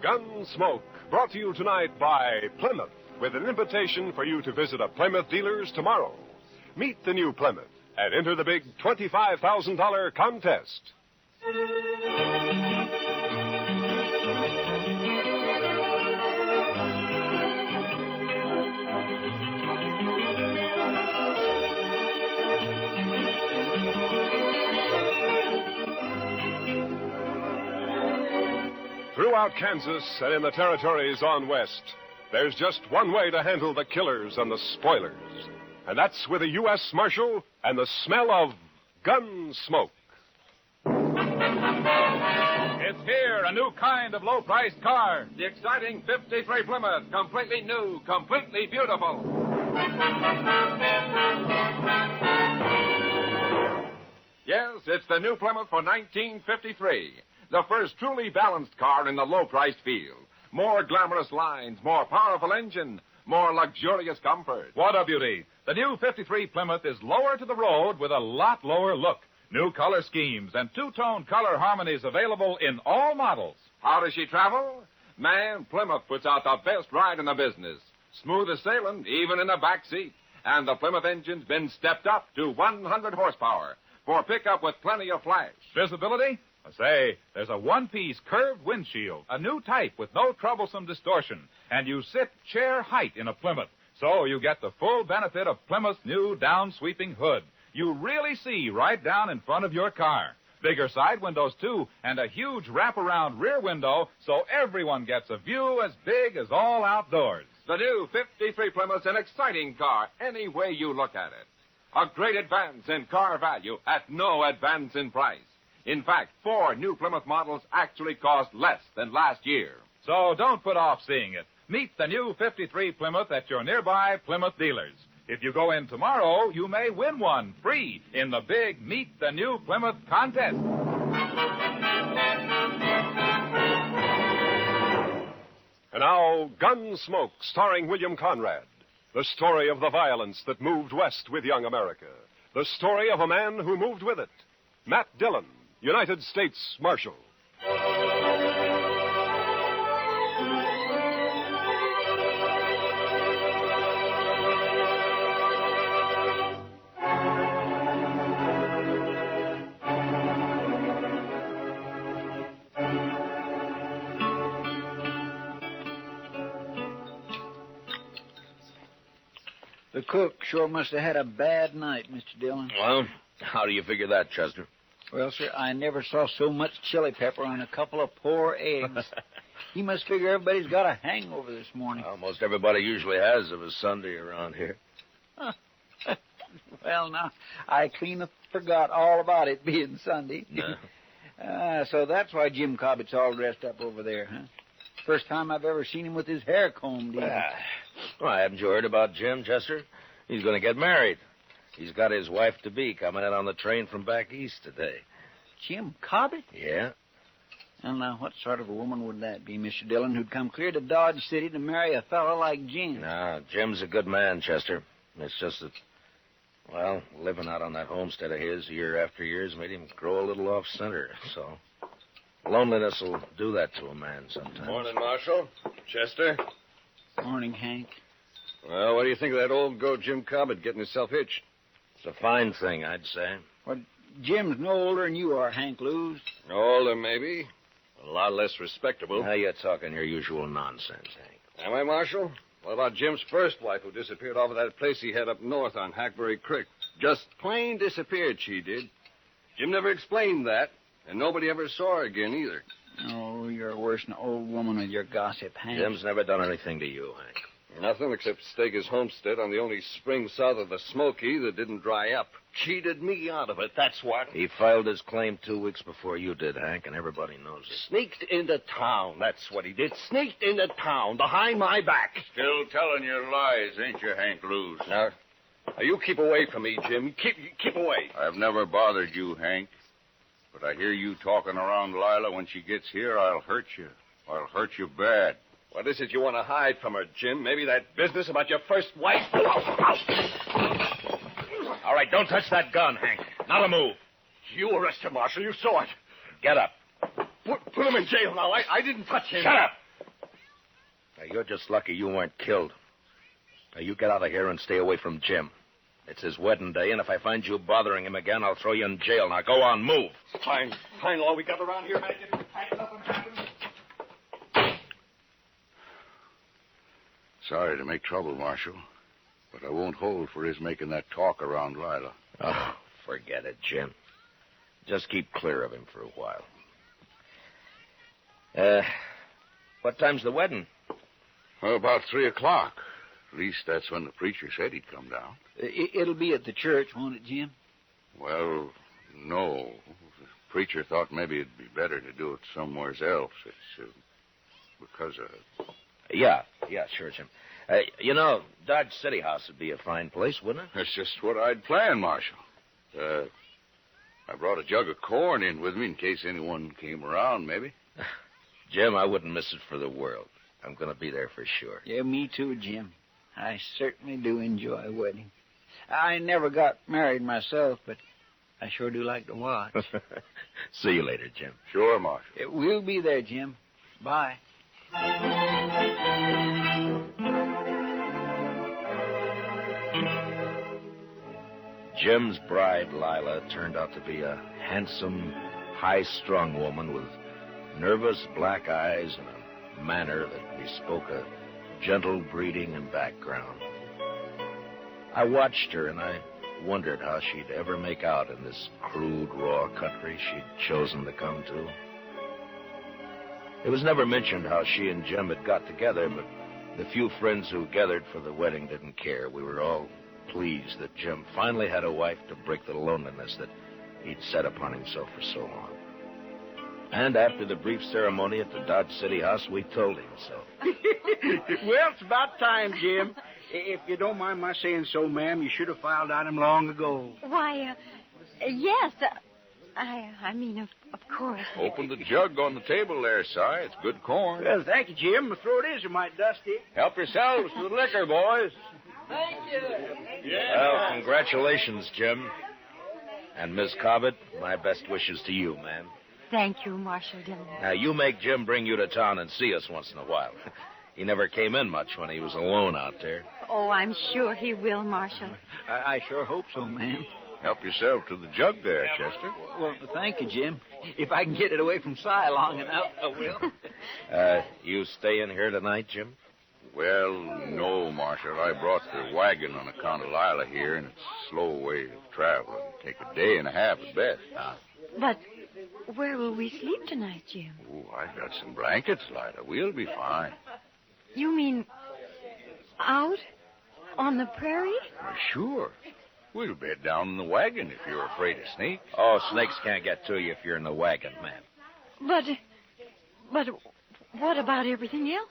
Gunsmoke, brought to you tonight by Plymouth, with an invitation for you to visit a Plymouth dealer's tomorrow. Meet the new Plymouth and enter the big $25,000 contest. Throughout Kansas and in the territories on west, there's just one way to handle the killers and the spoilers. And that's with a U.S. Marshal and the smell of gun smoke. It's here, a new kind of low-priced car. The exciting 53 Plymouth, completely new, completely beautiful. Yes, it's the new Plymouth for 1953. The first truly balanced car in the low-priced field. More glamorous lines, more powerful engine, more luxurious comfort. What a beauty. The new 53 Plymouth is lower to the road with a lot lower look. New color schemes and two-tone color harmonies available in all models. How does she travel? Man, Plymouth puts out the best ride in the business. Smooth as sailing, even in the back seat. And the Plymouth engine's been stepped up to 100 horsepower for pickup with plenty of flash. Visibility? Say, there's a one-piece curved windshield, a new type with no troublesome distortion, and you sit chair height in a Plymouth, so you get the full benefit of Plymouth's new down-sweeping hood. You really see right down in front of your car. Bigger side windows, too, and a huge wraparound rear window, so everyone gets a view as big as all outdoors. The new 53 Plymouth's an exciting car, any way you look at it. A great advance in car value at no advance in price. In fact, 4 new Plymouth models actually cost less than last year. So don't put off seeing it. Meet the new 53 Plymouth at your nearby Plymouth dealers. If you go in tomorrow, you may win one free in the big Meet the New Plymouth contest. And now, Gunsmoke, starring William Conrad. The story of the violence that moved west with young America. The story of a man who moved with it. Matt Dillon, United States Marshal. The cook sure must have had a bad night, Mr. Dillon. Well, how do you figure that, Chester? Well, sir, I never saw so much chili pepper on a couple of poor eggs. He must figure everybody's got a hangover this morning. Almost everybody usually has of a Sunday around here. Well, now, I clean forgot all about it being Sunday. No. So that's why Jim Cobbett's all dressed up over there, huh? First time I've ever seen him with his hair combed in. Well, haven't you heard about Jim, Chester? He's going to get married. He's got his wife-to-be coming in on the train from back east today. Jim Cobbett? Yeah. Well, now, what sort of a woman would that be, Mr. Dillon, who'd come clear to Dodge City to marry a fellow like Jim? No, Jim's a good man, Chester. It's just that, well, living out on that homestead of his year after year's made him grow a little off-center, so loneliness will do that to a man sometimes. Morning, Marshal. Chester. Morning, Hank. Well, what do you think of that old goat Jim Cobbett getting himself hitched? It's a fine thing, I'd say. Well, Jim's no older than you are, Hank Lewis. Older, maybe. A lot less respectable. Now you're talking your usual nonsense, Hank. Am I, Marshal? What about Jim's first wife who disappeared off of that place he had up north on Hackberry Creek? Just plain disappeared, she did. Jim never explained that, and nobody ever saw her again either. Oh, you're worse than an old woman with your gossip, Hank. Jim's never done anything to you, Hank. Nothing except stake his homestead on the only spring south of the Smoky that didn't dry up. Cheated me out of it, that's what. He filed his claim 2 weeks before you did, Hank, and everybody knows it. Sneaked into town, that's what he did. Sneaked into town behind my back. Still telling your lies, ain't you, Hank Lewis? Now, you keep away from me, Jim. Keep away. I've never bothered you, Hank. But I hear you talking around Lila. When she gets here, I'll hurt you. I'll hurt you bad. What is it you want to hide from her, Jim? Maybe that business about your first wife? All right, don't touch that gun, Hank. Not a move. You arrest him, Marshal. You saw it. Get up. Put him in jail now. I didn't touch him. Shut up. Now, you're just lucky you weren't killed. Now, you get out of here and stay away from Jim. It's his wedding day, and if I find you bothering him again, I'll throw you in jail. Now, go on, move. Fine, all we got around here, man. Sorry to make trouble, Marshal, but I won't hold for his making that talk around Lila. Oh, forget it, Jim. Just keep clear of him for a while. What time's the wedding? Well, about 3 o'clock. At least that's when the preacher said he'd come down. It'll be at the church, won't it, Jim? Well, no. The preacher thought maybe it'd be better to do it somewhere else. It's because of... Yeah, sure, Jim. Dodge City House would be a fine place, wouldn't it? That's just what I'd planned, Marshal. I brought a jug of corn in with me in case anyone came around, maybe. Jim, I wouldn't miss it for the world. I'm going to be there for sure. Yeah, me too, Jim. I certainly do enjoy a wedding. I never got married myself, but I sure do like to watch. See you later, Jim. Sure, Marshal. We'll be there, Jim. Bye. Jim's bride, Lila, turned out to be a handsome, high-strung woman with nervous black eyes and a manner that bespoke a gentle breeding and background. I watched her, and I wondered how she'd ever make out in this crude, raw country she'd chosen to come to. It was never mentioned how she and Jim had got together, but the few friends who gathered for the wedding didn't care. We were all pleased that Jim finally had a wife to break the loneliness that he'd set upon himself for so long. And after the brief ceremony at the Dodge City House, we told him so. Well, it's about time, Jim. If you don't mind my saying so, ma'am, you should have filed on him long ago. Why, yes. I mean, of course. Open the jug on the table there, Si. It's good corn. Well, thank you, Jim. My throat is a mite dusty. Help yourselves to the liquor, boys. Thank you. Well, congratulations, Jim. And Miss Cobbett, my best wishes to you, ma'am. Thank you, Marshal Dillon. Now, you make Jim bring you to town and see us once in a while. He never came in much when he was alone out there. Oh, I'm sure he will, Marshal. I sure hope so, ma'am. Help yourself to the jug there, Chester. Well, thank you, Jim. If I can get it away from Si long enough, I will. You stay in here tonight, Jim? Well, no, Marshal. I brought the wagon on account of Lila here, and it's a slow way of traveling. Take a day and a half at best. But where will we sleep tonight, Jim? Oh, I've got some blankets, Lila. We'll be fine. You mean out on the prairie? Well, sure. We'll bed down in the wagon if you're afraid of snakes. Oh, snakes can't get to you if you're in the wagon, ma'am. But what about everything else?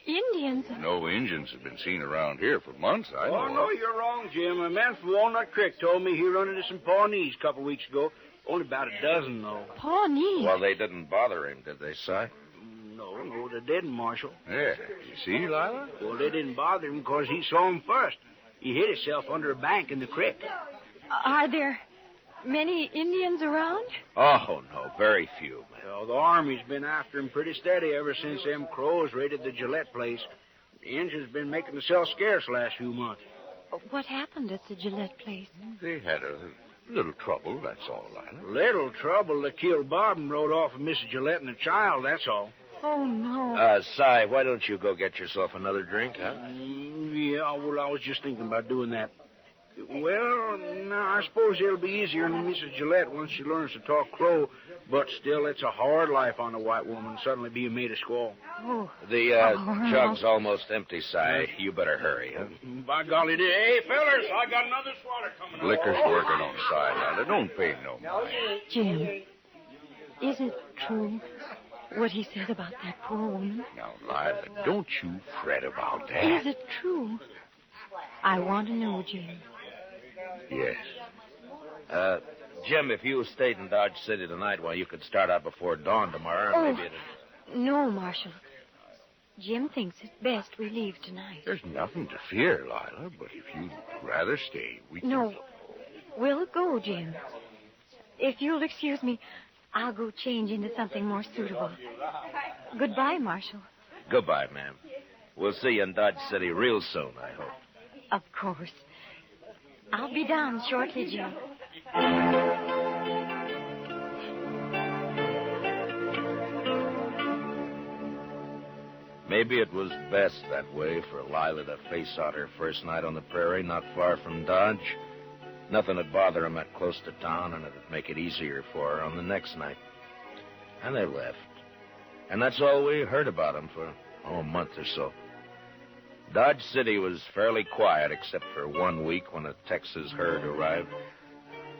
Indians. No Indians have been seen around here for months, I know. Oh, no, you're wrong, Jim. A man from Walnut Creek told me he run into some Pawnees a couple weeks ago. Only about a dozen, though. Pawnees? Well, they didn't bother him, did they, Si? No, they didn't, Marshal. Yeah. You see, Lila? Well, they didn't bother him because he saw him first. He hid himself under a bank in the creek. Are there many Indians around? Oh, no, very few, ma'am. Well, the Army's been after him pretty steady ever since them crows raided the Gillette place. The Indians been making themselves scarce last few months. What happened at the Gillette place? They had a little trouble, that's all, Lila. Little trouble. They killed Bob and rode off with Mrs. Gillette and the child, that's all. Oh, no. Si, why don't you go get yourself another drink, huh? Yeah, well, I was just thinking about doing that. Well, now, I suppose it'll be easier on Mrs. Gillette once she learns to talk Crow, but still, it's a hard life on a white woman, suddenly being made a squaw. Oh. The jug's almost empty, Si. You better hurry, huh? By golly, hey, fellers, I got another swatter coming. Liquor's working on the side, Lila. Don't pay no mind. Jim, is it true what he said about that poor woman? Now, Lila, don't you fret about that. Is it true? I want to know, Jim. Yes. Jim, if you stayed in Dodge City tonight, well, you could start out before dawn tomorrow, and maybe No, Marshal. Jim thinks it's best we leave tonight. There's nothing to fear, Lila, but if you'd rather stay, we can... No. We'll go, Jim. If you'll excuse me, I'll go change into something more suitable. Goodbye, Marshal. Goodbye, ma'am. We'll see you in Dodge City real soon, I hope. Of course. I'll be down shortly, Jim. Maybe it was best that way for Lila to face out her first night on the prairie, not far from Dodge. Nothing would bother him that close to town, and it'd make it easier for her on the next night. And they left. And that's all we heard about them for, a month or so. Dodge City was fairly quiet, except for 1 week when a Texas herd arrived.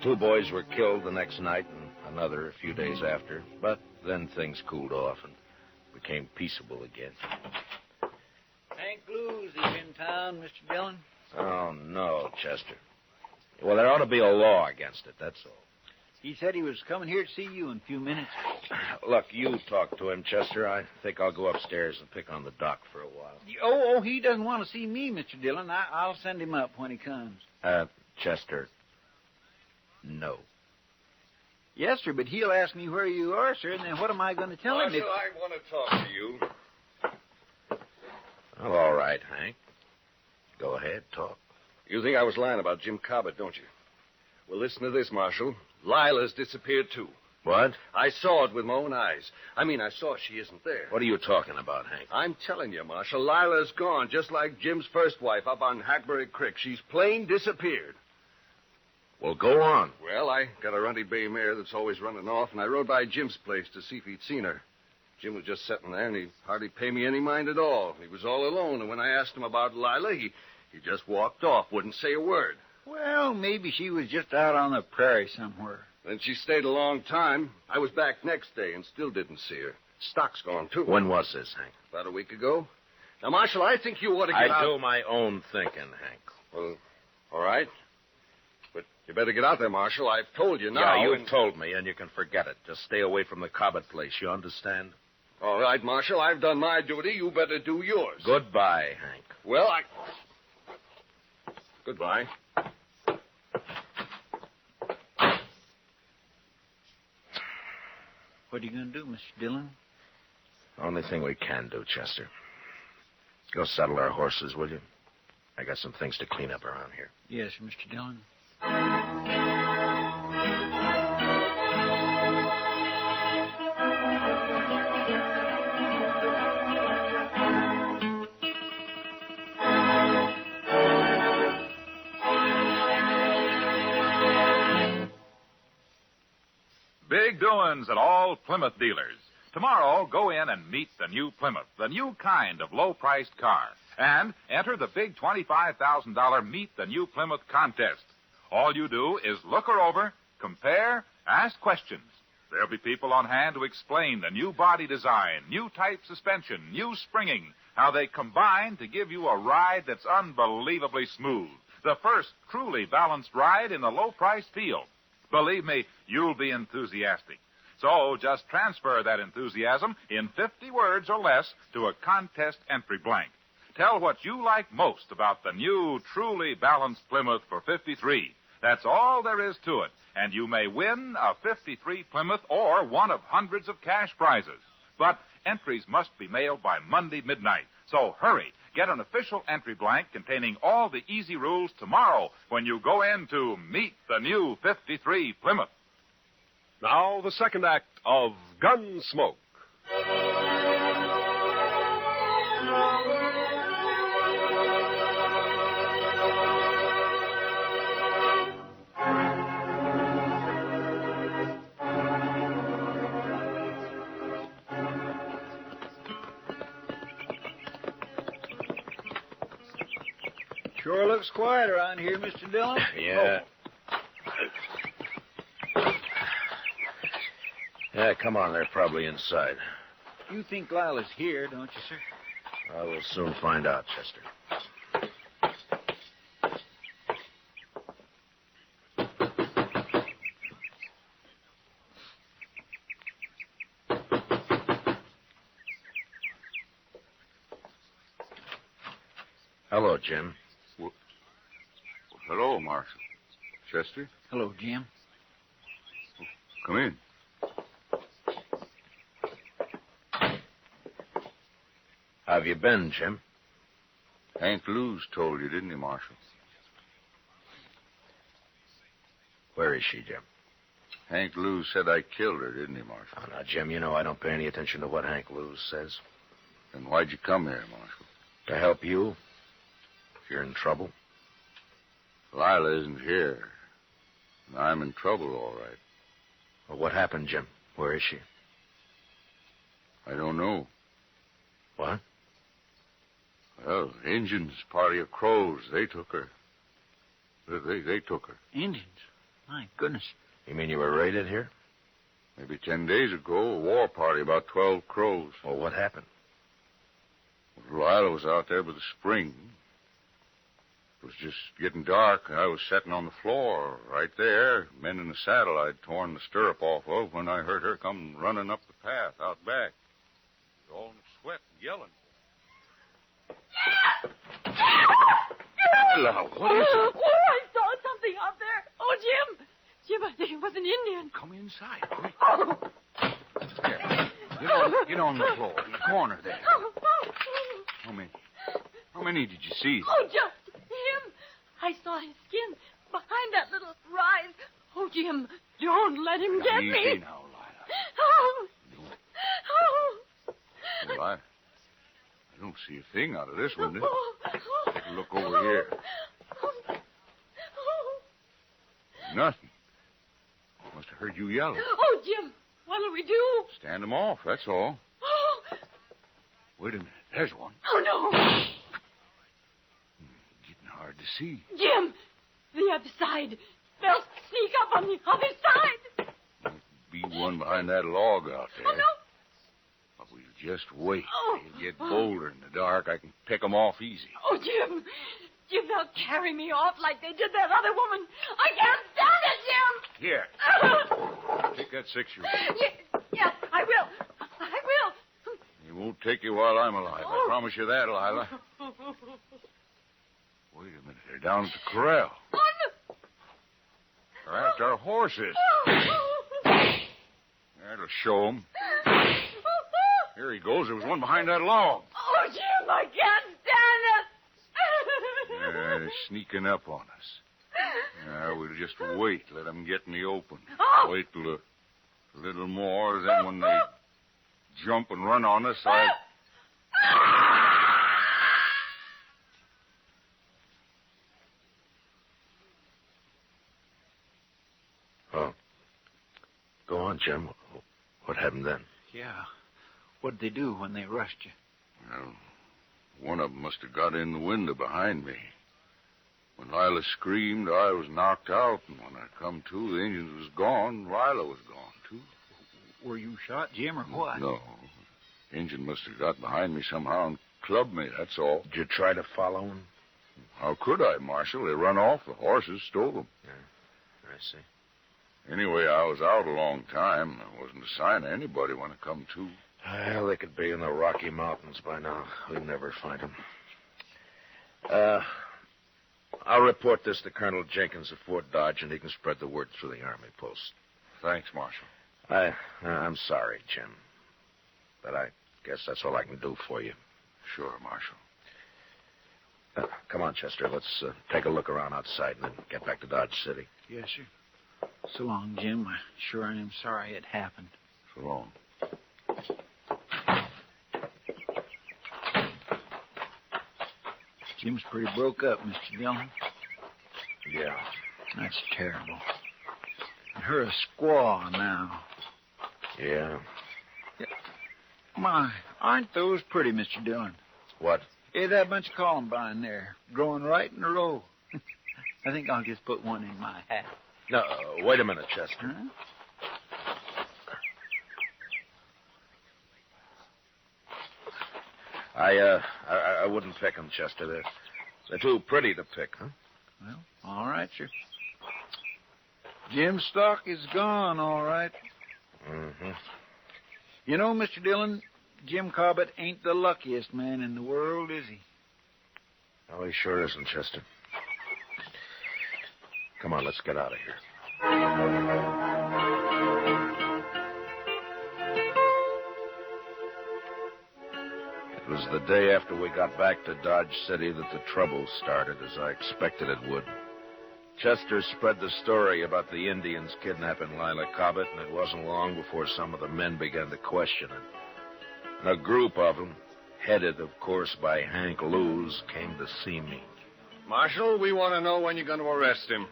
2 boys were killed the next night, and another a few days after. But then things cooled off and became peaceable again. Hank Blues, he's in town, Mr. Dillon. Oh, no, Chester. Well, there ought to be a law against it, that's all. He said he was coming here to see you in a few minutes. Look, you talk to him, Chester. I think I'll go upstairs and pick on the doc for a while. Oh, he doesn't want to see me, Mr. Dillon. I'll send him up when he comes. Chester, no. Yes, sir, but he'll ask me where you are, sir, and then what am I going to tell him? Marshal, I want to talk to you. Well, all right, Hank. Go ahead, talk. You think I was lying about Jim Cobbett, don't you? Well, listen to this, Marshal. Lila's disappeared, too. What? I saw it with my own eyes. I mean, I saw she isn't there. What are you talking about, Hank? I'm telling you, Marshal, Lila's gone, just like Jim's first wife up on Hackberry Creek. She's plain disappeared. Well, go on. Well, I got a runty bay mare that's always running off, and I rode by Jim's place to see if he'd seen her. Jim was just sitting there, and he hardly paid me any mind at all. He was all alone, and when I asked him about Lila, he just walked off, wouldn't say a word. Well, maybe she was just out on the prairie somewhere. Then she stayed a long time. I was back next day and still didn't see her. Stock's gone, too. When was this, Hank? About a week ago. Now, Marshal, I think you ought to get out. I do my own thinking, Hank. Well, all right. But you better get out there, Marshal. I've told you now. Yeah, you've told me, and you can forget it. Just stay away from the Cobbett place, you understand? All right, Marshal. I've done my duty. You better do yours. Goodbye, Hank. Well, Goodbye. What are you going to do, Mr. Dillon? Only thing we can do, Chester. Go saddle our horses, will you? I got some things to clean up around here. Yes, Mr. Dillon. Big doings at all Plymouth dealers. Tomorrow, go in and meet the new Plymouth, the new kind of low-priced car. And enter the big $25,000 Meet the New Plymouth contest. All you do is look her over, compare, ask questions. There'll be people on hand to explain the new body design, new type suspension, new springing, how they combine to give you a ride that's unbelievably smooth. The first truly balanced ride in the low-priced field. Believe me, you'll be enthusiastic. So just transfer that enthusiasm in 50 words or less to a contest entry blank. Tell what you like most about the new, truly balanced Plymouth for 53. That's all there is to it. And you may win a 53 Plymouth or one of hundreds of cash prizes. But entries must be mailed by Monday midnight. So hurry. Get an official entry blank containing all the easy rules tomorrow when you go in to meet the new 53 Plymouth. Now, the second act of Gunsmoke. Sure looks quiet around here, Mr. Dillon. Yeah. Yeah, come on. They're probably inside. You think Lila's here, don't you, sir? I will soon find out, Chester. Hello, Jim. Hello, Marshal. Chester? Hello, Jim. Come in. How have you been, Jim? Hank Lewis told you, didn't he, Marshal? Where is she, Jim? Hank Lewis said I killed her, didn't he, Marshal? Oh, now, Jim, you know I don't pay any attention to what Hank Lewis says. Then why'd you come here, Marshal? To help you. If you're in trouble. Lila isn't here. And I'm in trouble, all right. Well, what happened, Jim? Where is she? I don't know. What? Well, Injuns, party of Crows, they took her. They took her. Indians? My goodness. You mean you were raided here? Maybe 10 days ago, a war party, about 12 Crows. Well, what happened? Lila was out there by the spring. It was just getting dark, and I was sitting on the floor right there, mending the saddle I'd torn the stirrup off of when I heard her come running up the path out back. All in a sweat and yelling. Hello, what is it? Oh, I saw something out there. Oh, Jim. Jim, I think it was an Indian. Come inside, quick. Oh. Here. Get on the floor, in the corner there. How many did you see? Oh, just him. I saw his skin behind that little rise. Oh, Jim, don't let him get me. Easy now, Lila. Oh. Well, I don't see a thing out of this window. Take a look over here. Nothing. Must have heard you yelling. Oh, Jim, what'll we do? Stand them off, that's all. Oh, Wait a minute. There's one. oh no. Getting hard to see. Jim, the other side. They'll sneak up on the other side. Might be one behind that log out there. Oh, no. But we'll just wait. Oh. They'll get bolder in the dark. I can pick them off easy. Oh, Jim. Jim, they'll carry me off like they did that other woman. I can't stand it, Jim. Here. Take that 6-shooter. Yes, I will. I will. It won't take you while I'm alive. I promise you that, Lila. Wait a minute. They're down at the corral. Oh, no. They're after our horses. That'll show them. Here he goes. There was one behind that log. Oh, Jim, I can't stand it. Yeah, they're sneaking up on us. Yeah, we'll just wait. Let them get in the open. Wait till a little more. Then when they jump and run on us, Well, go on, Jim. What happened then? Yeah. What'd they do when they rushed you? Well, one of them must have got in the window behind me. When Lila screamed, I was knocked out, and when I come to, the Indians was gone. Lila was gone, too. Were you shot, Jim, or what? No. Injun must have got behind me somehow and clubbed me, that's all. Did you try to follow him? How could I, Marshal? They run off. The horses stole them. Yeah, I see. Anyway, I was out a long time. There wasn't a sign of anybody when I come to. Well, they could be in the Rocky Mountains by now. We'd never find them. I'll report this to Colonel Jenkins at Fort Dodge, and he can spread the word through the army post. Thanks, Marshal. I'm sorry, Jim. But I guess that's all I can do for you. Sure, Marshal. Come on, Chester. Let's take a look around outside and then get back to Dodge City. Yes, sir. So long, Jim. I sure am sorry it happened. So long. Jim's pretty broke up, Mr. Dillon. Yeah. That's terrible. And her a squaw now. Yeah. My, aren't those pretty, Mr. Dillon? What? Hey, that bunch of columbine there, growing right in a row. I think I'll just put one in my hat. No, wait a minute, Chester. Huh? I wouldn't pick them, Chester. They're too pretty to pick, huh? Well, all right, sir. Jim's stock is gone, all right. Mm-hmm. You know, Mr. Dillon, Jim Cobbett ain't the luckiest man in the world, is he? Oh, he sure isn't, Chester. Come on, let's get out of here. It was was the day after we got back to Dodge City that the trouble started, as I expected it would. Chester spread the story about the Indians kidnapping Lila Cobbett, and it wasn't long before some of the men began to question it. And a group of them, headed, of course, by Hank Lewis, came to see me. Marshal, we want to know when you're going to arrest him.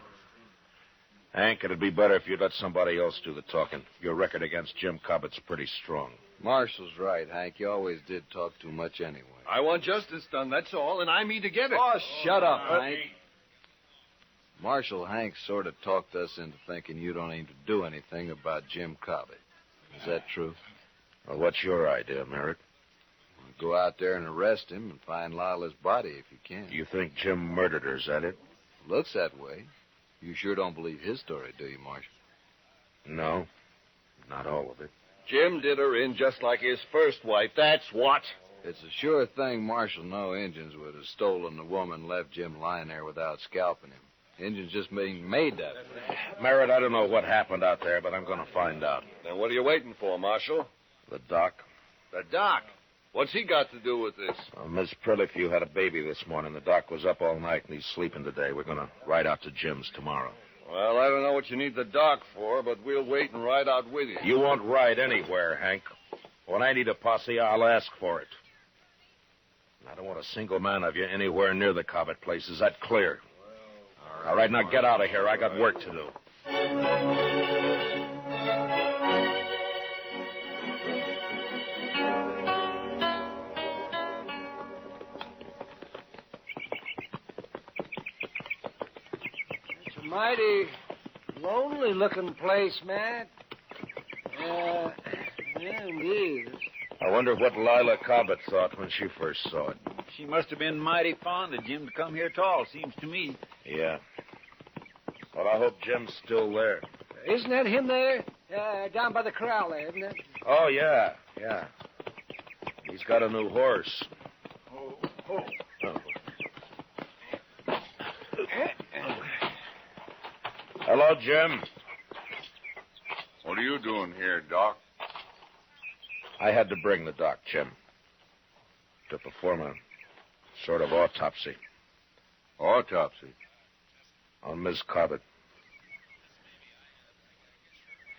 Hank, it'd be better if you'd let somebody else do the talking. Your record against Jim Cobbett's pretty strong. Marshall's right, Hank. You always did talk too much anyway. I want justice done, that's all, and I mean to get it. Oh, shut up, Hank. Marshal, Hank sort of talked us into thinking you don't aim to do anything about Jim Cobbett. Is that true? Well, what's your idea, Merritt? Go out there and arrest him and find Lila's body if you can. You think Jim murdered her, is that it? Looks that way. You sure don't believe his story, do you, Marshal? No, not all of it. Jim did her in just like his first wife, that's what. It's a sure thing Marshal no Injuns would have stolen the woman and left Jim lying there without scalping him. Injuns just being made that way. Merritt, I don't know what happened out there, but I'm going to find out. Then what are you waiting for, Marshal? The doc. The doc? What's he got to do with this? Miss Prilifew had a baby this morning. The doc was up all night, and he's sleeping today. We're going to ride out to Jim's tomorrow. Well, I don't know what you need the doc for, but we'll wait and ride out with you. You won't ride anywhere, Hank. When I need a posse, I'll ask for it. I don't want a single man of you anywhere near the Cobbett place. Is that clear? All right, now get out of here. I got work to do. It's a mighty lonely-looking place, Matt. Yeah, it is. I wonder what Lila Cobbett thought when she first saw it. She must have been mighty fond of Jim to come here at all, seems to me. Yeah. Well, I hope Jim's still there. Isn't that him there? Down by the corral there, isn't it? Oh, yeah. He's got a new horse. Oh. Hello, Jim. What are you doing here, Doc? I had to bring the doc, Jim, to perform a sort of autopsy. Autopsy? On Miss Cobbett.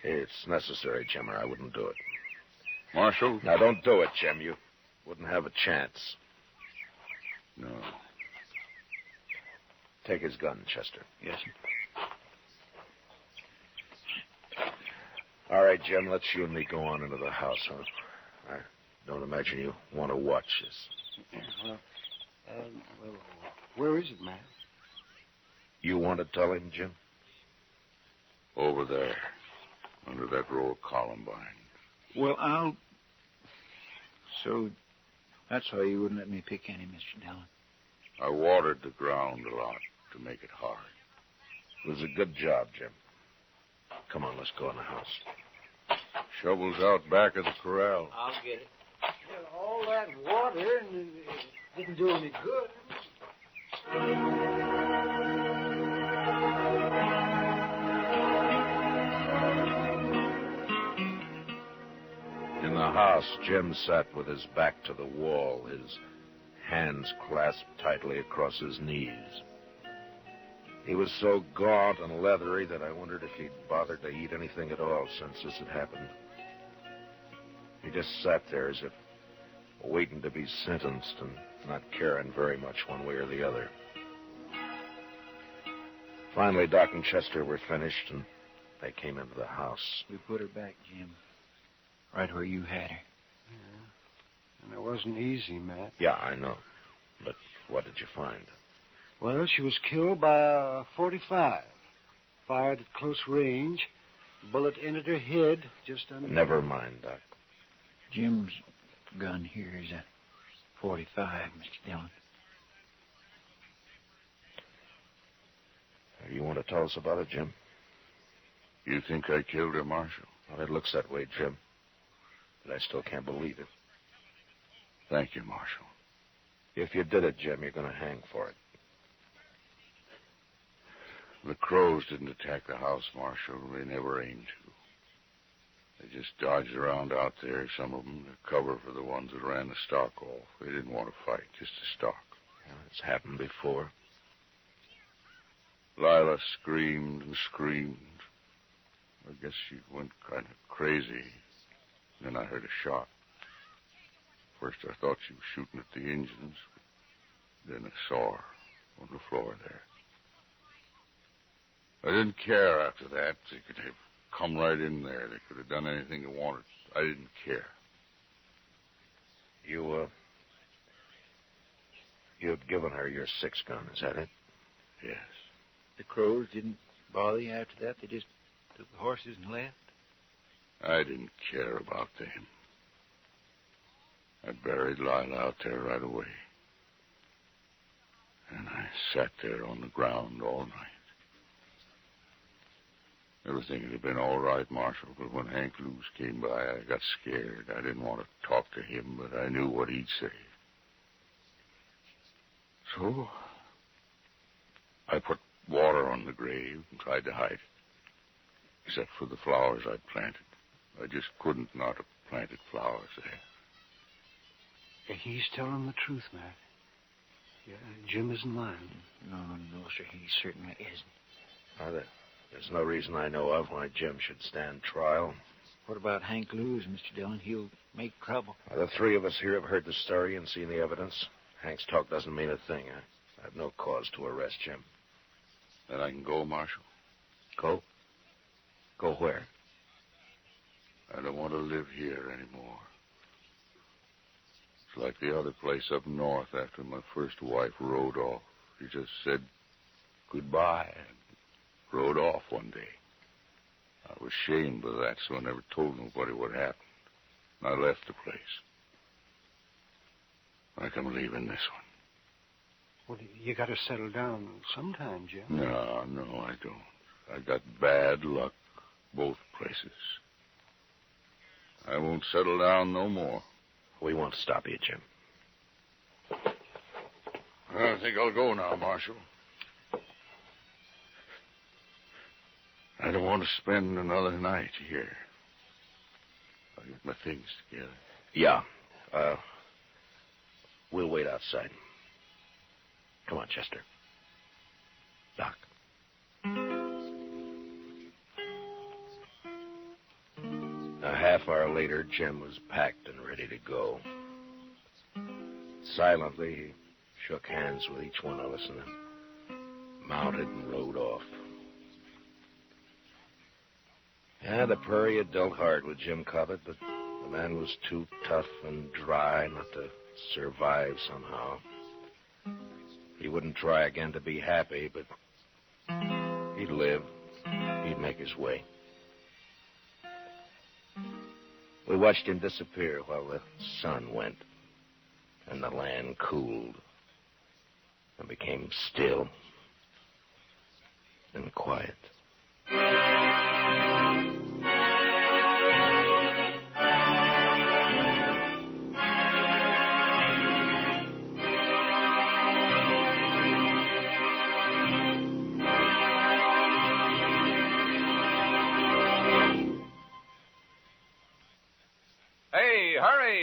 It's necessary, Jim, or I wouldn't do it. Marshal? Now, don't do it, Jim. You wouldn't have a chance. No. Take his gun, Chester. Yes, sir. All right, Jim, let's you and me go on into the house, huh? I don't imagine you want to watch this. Well, where is it, Matt? You want to tell him, Jim? Over there, under that row of columbine. Well, So, that's why you wouldn't let me pick any, Mr. Dillon. I watered the ground a lot to make it hard. It was a good job, Jim. Come on, let's go in the house. Shovel's out back of the corral. I'll get it. Well, all that water and it didn't do any good. In the house, Jim sat with his back to the wall, his hands clasped tightly across his knees. He was so gaunt and leathery that I wondered if he'd bothered to eat anything at all since this had happened. He just sat there as if waiting to be sentenced and not caring very much one way or the other. Finally, Doc and Chester were finished, and they came into the house. We put her back, Jim. Right where you had her. Yeah. And it wasn't easy, Matt. Yeah, I know. But what did you find? Well, she was killed by a .45. Fired at close range. The bullet entered her head just under... Never mind, Doc. Jim's gun here is a .45, Mr. Dillon. You want to tell us about it, Jim? You think I killed her, Marshal? Well, it looks that way, Jim. But I still can't believe it. Thank you, Marshal. If you did it, Jim, you're going to hang for it. The crows didn't attack the house, Marshal. They never aimed to. They just dodged around out there, some of them, to cover for the ones that ran the stock off. They didn't want to fight, just to stalk. Yeah, it's happened before. Lila screamed and screamed. I guess she went kind of crazy. Then I heard a shot. First I thought she was shooting at the engines. Then I saw her on the floor there. I didn't care after that. They could have come right in there. They could have done anything they wanted. I didn't care. You'd given her your 6-gun, is that it? Yes. The crows didn't bother you after that? They just took the horses and left? I didn't care about them. I buried Lila out there right away. And I sat there on the ground all night. Everything had been all right, Marshal, but when Hank Lewis came by, I got scared. I didn't want to talk to him, but I knew what he'd say. So, I put water on the grave and tried to hide it. Except for the flowers I'd planted. I just couldn't not have planted flowers there. He's telling the truth, Matt. Yeah, Jim isn't lying. No, sir, he certainly isn't. There's no reason I know of why Jim should stand trial. What about Hank Lewis, Mr. Dillon? He'll make trouble. The 3 of us here have heard the story and seen the evidence. Hank's talk doesn't mean a thing. I have no cause to arrest Jim. Then I can go, Marshal. Go? Go where? I don't want to live here anymore. It's like the other place up north after my first wife rode off. She just said goodbye and rode off one day. I was ashamed of that, so I never told nobody what happened. I left the place. Like I'm leaving this one. Well, you got to settle down sometime, Jim. No, I don't. I got bad luck both places. I won't settle down no more. We won't stop you, Jim. I think I'll go now, Marshal. I don't want to spend another night here. I'll get my things together. Yeah. We'll wait outside. Come on, Chester. Doc. A half hour later, Jim was packed and ready to go. Silently, he shook hands with each one of us and then mounted and rode off. Yeah, the prairie had dealt hard with Jim Cobbett, but the man was too tough and dry not to survive somehow. He wouldn't try again to be happy, but he'd live. He'd make his way. We watched him disappear while the sun went, and the land cooled and became still and quiet.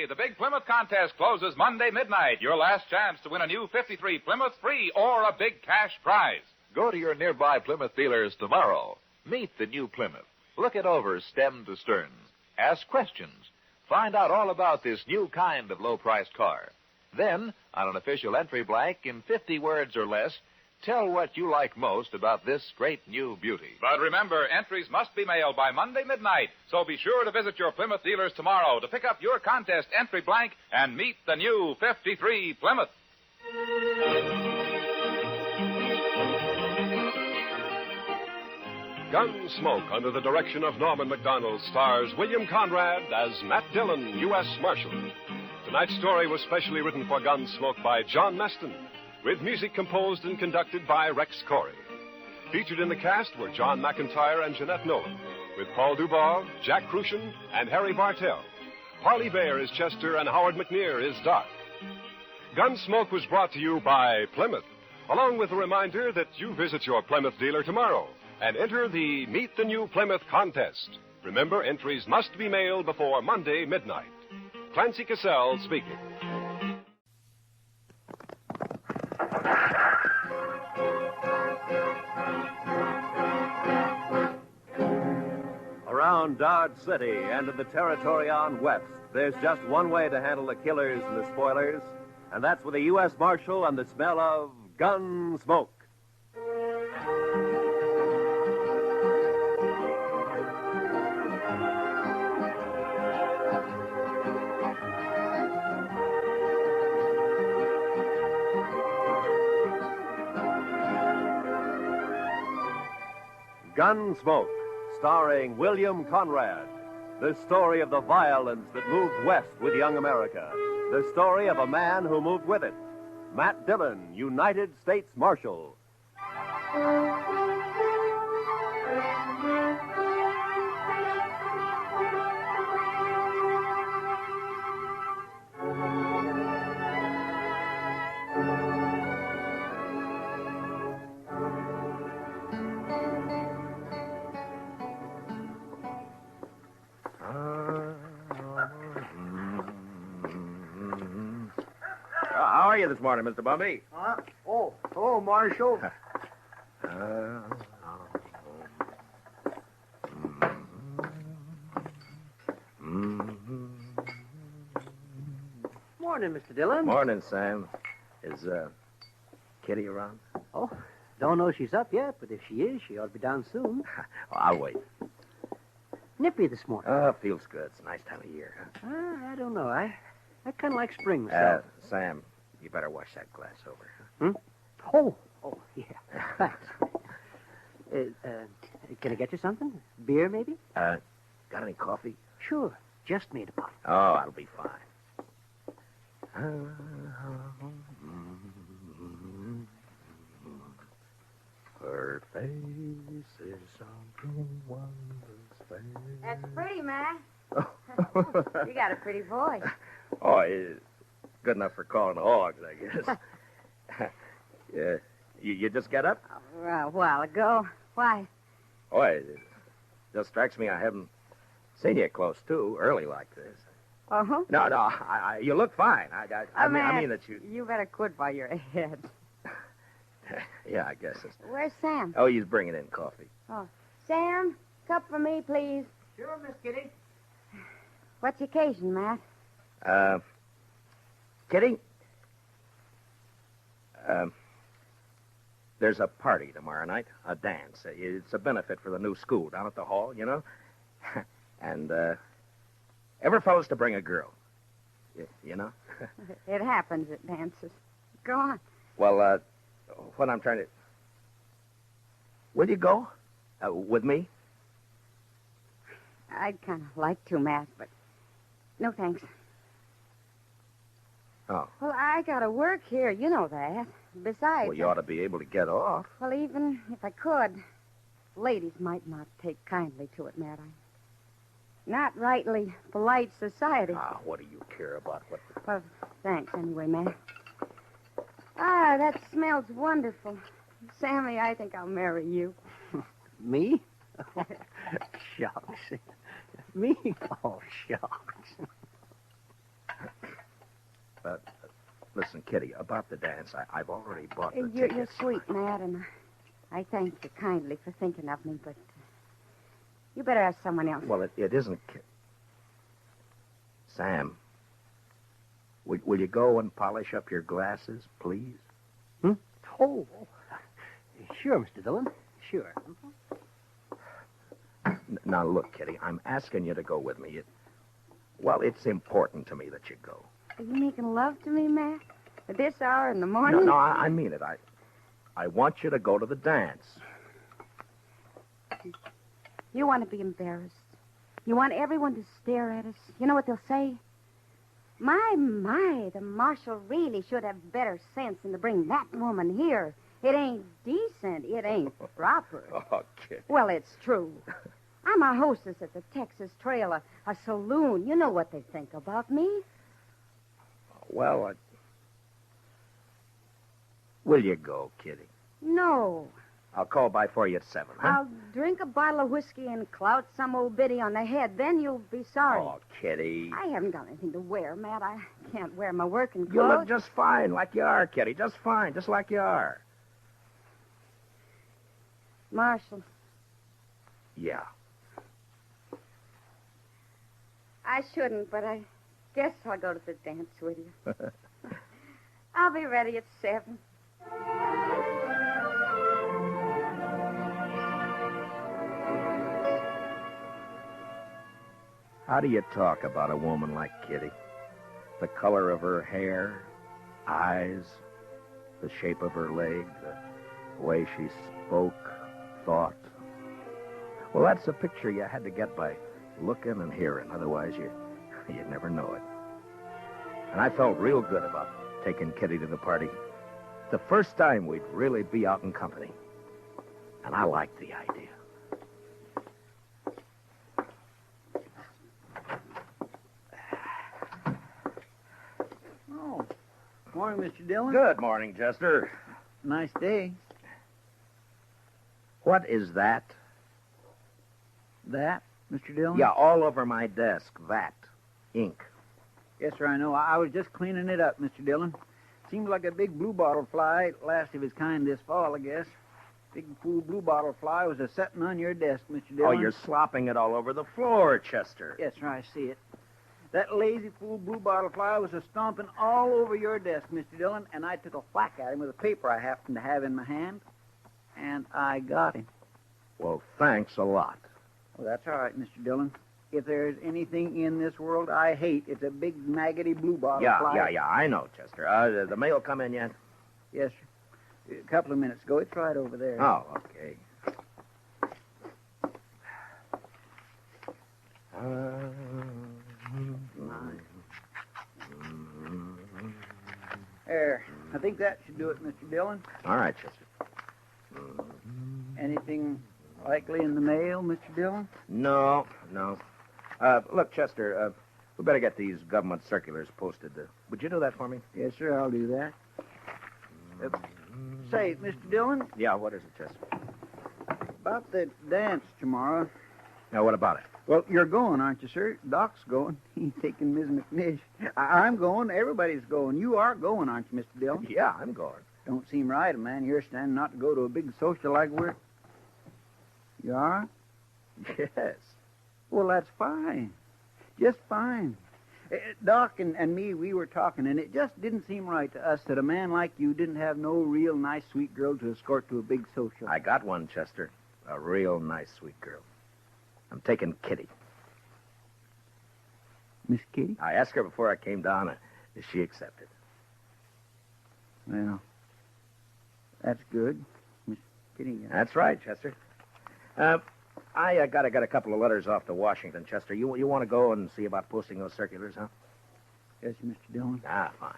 The Big Plymouth contest closes Monday midnight. Your last chance to win a new 53 Plymouth free or a big cash prize. Go to your nearby Plymouth dealers tomorrow. Meet the new Plymouth. Look it over stem to stern. Ask questions. Find out all about this new kind of low-priced car. Then, on an official entry blank in 50 words or less, tell what you like most about this great new beauty. But remember, entries must be mailed by Monday midnight, so be sure to visit your Plymouth dealers tomorrow to pick up your contest entry blank and meet the new 53 Plymouth. Gunsmoke, under the direction of Norman Macdonald, stars William Conrad as Matt Dillon, U.S. Marshal. Tonight's story was specially written for Gunsmoke by John Meston, with music composed and conducted by Rex Corey. Featured in the cast were John McIntyre and Jeanette Nolan, with Paul Dubois, Jack Crucian, and Harry Bartell. Harley Bayer is Chester, and Howard McNear is Doc. Gunsmoke was brought to you by Plymouth, along with a reminder that you visit your Plymouth dealer tomorrow and enter the Meet the New Plymouth contest. Remember, entries must be mailed before Monday midnight. Clancy Cassell speaking. Around Dodge City and in the territory on West, there's just one way to handle the killers and the spoilers, and that's with a U.S. Marshal and the smell of Gunsmoke. Gunsmoke, starring William Conrad. The story of the violence that moved west with young America. The story of a man who moved with it. Matt Dillon, United States Marshal. How are you this morning, Mr. Bumby? Oh, Marshal. Morning, Mr. Dillon. Morning, Sam. Is, Kitty around? Oh, don't know she's up yet, but if she is, she ought to be down soon. I'll wait. Nippy this morning. Feels good. It's a nice time of year, huh? I don't know. I kind of like spring myself. Sam, you better wash that glass over. Oh, yeah. Thanks. Can I get you something? Beer, maybe? Got any coffee? Sure. Just made a pot. Oh, that'll be fine. Her face is something wondrous. That's pretty, Ma. You got a pretty voice. Oh, it's good enough for calling hogs, I guess. Yeah. You just got up? A while ago. Why? Oh, it just strikes me I haven't seen you close, too, early like this. Uh-huh. No, you look fine. I mean that you... You better quit while you're ahead. Yeah, I guess it's... Where's Sam? Oh, he's bringing in coffee. Oh, Sam, cup for me, please. Sure, Miss Kitty. What's the occasion, Matt? Kitty? There's a party tomorrow night, a dance. It's a benefit for the new school down at the hall, you know? And, every fellow's to bring a girl. You know? It happens at dances. Go on. Well, what I'm trying to... Will you go? With me? I'd kind of like to, Matt, but no thanks. Oh. Well, I gotta work here. You know that. Besides... Well, you ought to be able to get off. Well, even if I could, ladies might not take kindly to it, Matt. I'm not rightly polite society. What do you care about what... Well, thanks anyway, Matt. That smells wonderful. Sammy, I think I'll marry you. Me? Oh, shucks. Me? Oh, shucks. But, listen, Kitty, about the dance, I've already bought the You're tickets. sweet, Matt, and I thank you kindly for thinking of me, but you better ask someone else. Well, it isn't... Sam, will you go and polish up your glasses, please? Oh, sure, Mr. Dillon. Sure. Now, look, Kitty, I'm asking you to go with me. It's important to me that you go. Are you making love to me, Matt? At this hour in the morning? No, I mean it. I want you to go to the dance. You want to be embarrassed. You want everyone to stare at us. You know what they'll say? My, the marshal really should have better sense than to bring that woman here. It ain't decent. It ain't proper. Oh, Kitty. Well, it's true. I'm a hostess at the Texas Trail, a saloon. You know what they think about me. Well, will you go, Kitty? No. I'll call by for you at 7, huh? I'll drink a bottle of whiskey and clout some old biddy on the head. Then you'll be sorry. Oh, Kitty. I haven't got anything to wear, Matt. I can't wear my working clothes. You look just fine, like you are, Kitty. Just fine, just like you are. Marshal, Yeah. I shouldn't, but I guess I'll go to the dance with you. I'll be ready at 7. How do you talk about a woman like Kitty? The color of her hair, eyes, the shape of her leg, the way she spoke, thought. Well, that's a picture you had to get by looking and hearing. Otherwise, you'd never know it. And I felt real good about taking Kitty to the party. The first time we'd really be out in company. And I liked the idea. Oh, morning, Mr. Dillon. Good morning, Chester. Nice day. What is that? That, Mr. Dillon? Yeah, all over my desk. That. Ink. Yes, sir, I know. I was just cleaning it up, Mr. Dillon. Seems like a big bluebottle fly, last of his kind this fall, I guess. Big fool bluebottle fly was a-setting on your desk, Mr. Dillon. Oh, you're slopping it all over the floor, Chester. Yes, sir, I see it. That lazy fool bluebottle fly was a-stomping all over your desk, Mr. Dillon, and I took a whack at him with a paper I happened to have in my hand, and I got him. Well, thanks a lot. Well, that's all right, Mr. Dillon. If there's anything in this world I hate, it's a big, maggoty bluebottle fly. Yeah, I know, Chester. The mail come in yet? Yes, sir. A couple of minutes ago. It's right over there. Oh, okay. There. I think that should do it, Mr. Dillon. All right, Chester. Anything likely in the mail, Mr. Dillon? No. Look, Chester, we better get these government circulars posted. Would you do that for me? Yes, sir, I'll do that. Say, Mr. Dillon? Yeah, what is it, Chester? About the dance tomorrow. Now, what about it? Well, you're going, aren't you, sir? Doc's going. He's taking Ms. McNish. I'm going. Everybody's going. You are going, aren't you, Mr. Dillon? Yeah, I'm going. Don't seem right, a man your standing not to go to a big social like we're... You are? Yes. Well, that's fine. Just fine. Doc and me, we were talking, and it just didn't seem right to us that a man like you didn't have no real nice, sweet girl to escort to a big social. I got one, Chester. A real nice, sweet girl. I'm taking Kitty. Miss Kitty? I asked her before I came down, and she accepted. Well, that's good. Miss Kitty. That's right, Chester. I got a couple of letters off to Washington, Chester. You want to go and see about posting those circulars, huh? Yes, Mr. Dillon. Ah, fine.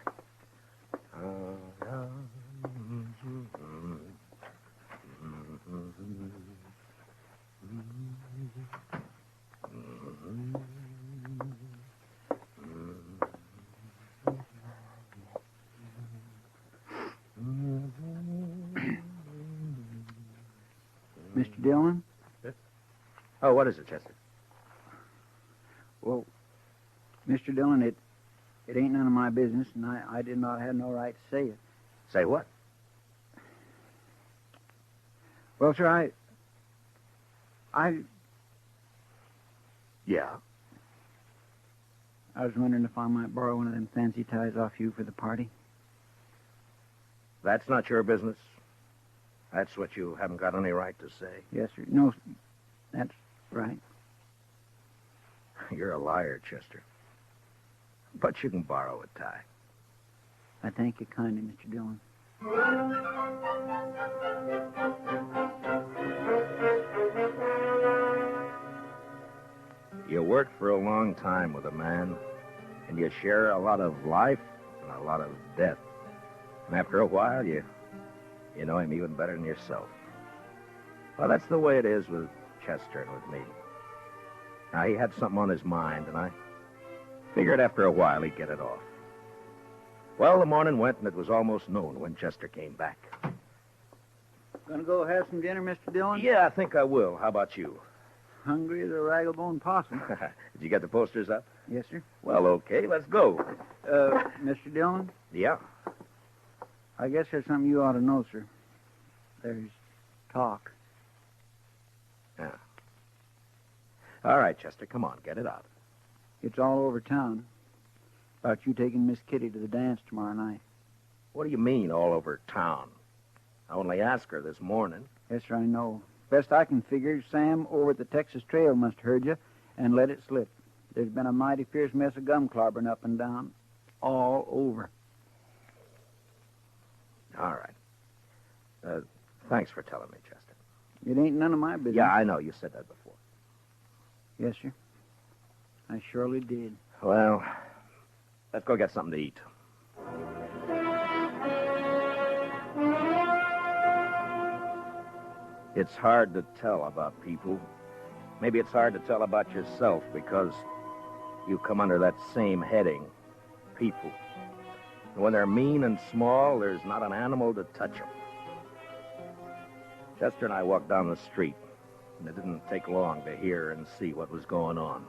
Mr. Dillon? Oh, what is it, Chester? Well, Mr. Dillon, it ain't none of my business, and I did not have no right to say it. Say what? Well, sir, Yeah? I was wondering if I might borrow one of them fancy ties off you for the party. That's not your business. That's what you haven't got any right to say. Yes, sir. No, that's right. You're a liar, Chester. But you can borrow a tie. I thank you kindly, Mr. Dillon. You work for a long time with a man, and you share a lot of life and a lot of death. And after a while, you know him even better than yourself. Well, that's the way it is with Chester and with me. Now, he had something on his mind, and I figured after a while he'd get it off. Well, the morning went, and it was almost noon when Chester came back. Gonna go have some dinner, Mr. Dillon? Yeah, I think I will. How about you? Hungry as a raggle-bone possum. Did you get the posters up? Yes, sir. Well, okay, let's go. Mr. Dillon? Yeah? I guess there's something you ought to know, sir. There's talk. Yeah. All right, Chester, come on, get it out. It's all over town. About you taking Miss Kitty to the dance tomorrow night. What do you mean, all over town? I only asked her this morning. Yes, sir, I know. Best I can figure, Sam over at the Texas Trail must have heard you and let it slip. There's been a mighty fierce mess of gum clobbering up and down. All over. All right. Thanks for telling me, Chester. It ain't none of my business. Yeah, I know. You said that before. Yes, sir. I surely did. Well, let's go get something to eat. It's hard to tell about people. Maybe it's hard to tell about yourself because you come under that same heading, people. And when they're mean and small, there's not an animal to touch them. Chester and I walked down the street, and it didn't take long to hear and see what was going on.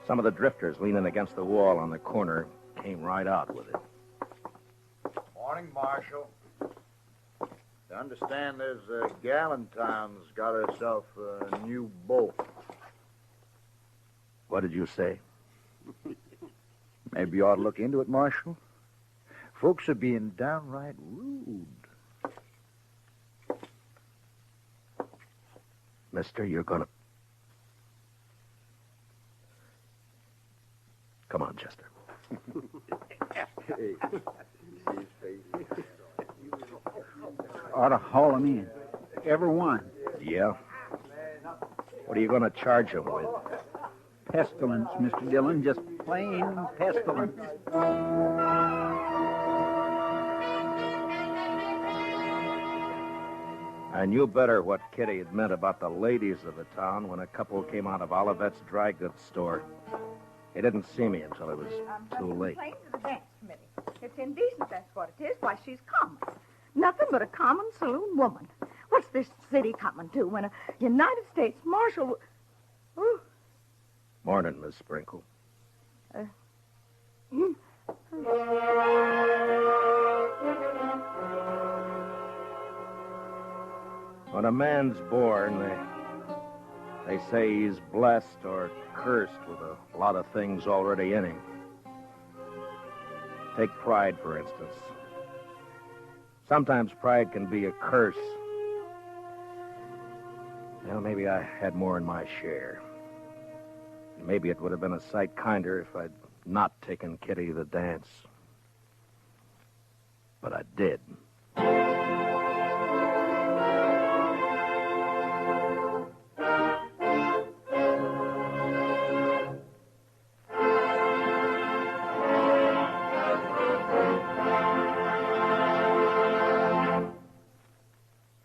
Some of the drifters leaning against the wall on the corner came right out with it. Morning, Marshal. I understand there's Galentine's got herself a new beau. What did you say? Maybe you ought to look into it, Marshal. Folks are being downright rude. Mister, you're gonna... Come on, Chester. Ought to haul them in. Every one. Yeah? What are you going to charge them with? Pestilence, Mr. Dillon. Just plain pestilence. I knew better what Kitty had meant about the ladies of the town when a couple came out of Olivet's dry goods store. They didn't see me until it was too late. Complain to the dance committee. It's indecent, that's what it is. Why, she's common. Nothing but a common saloon woman. What's this city coming to when a United States Marshal... Ooh. Morning, Miss Sprinkle. When a man's born, they say he's blessed or cursed with a lot of things already in him. Take pride, for instance. Sometimes pride can be a curse. Well, maybe I had more in my share. Maybe it would have been a sight kinder if I'd not taken Kitty to the dance. But I did.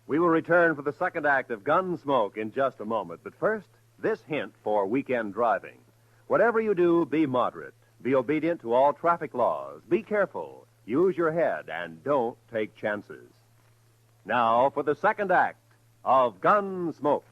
We will return for the second act of Gunsmoke in just a moment. But first, this hint for weekend driving. Whatever you do, be moderate. Be obedient to all traffic laws. Be careful. Use your head and don't take chances. Now for the second act of Gunsmoke.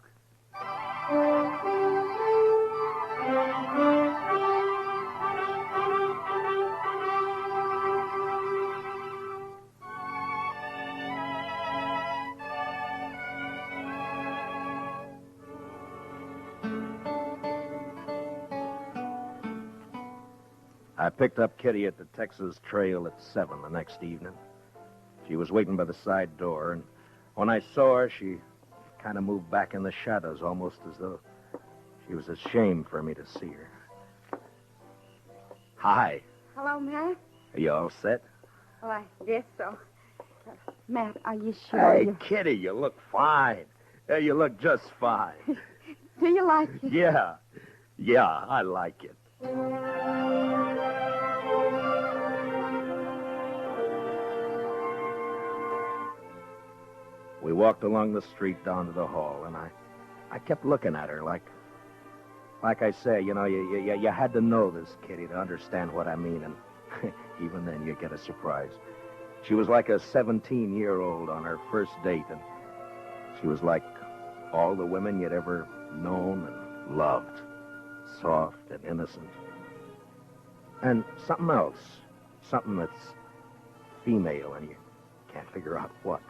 I picked up Kitty at the Texas Trail at 7 the next evening. She was waiting by the side door, and when I saw her, she kind of moved back in the shadows, almost as though she was ashamed for me to see her. Hi. Hello, Matt. Are you all set? Well, I guess so. Matt, are you sure? Hey, Kitty, you look fine. You look just fine. Do you like it? Yeah. Yeah, I like it. We walked along the street down to the hall, and I kept looking at her like I say, you know, you had to know this, Kitty, to understand what I mean, and even then you get a surprise. She was like a 17-year-old on her first date, and She was like all the women you'd ever known and loved. Soft and innocent. And something else. Something that's female and you can't figure out what.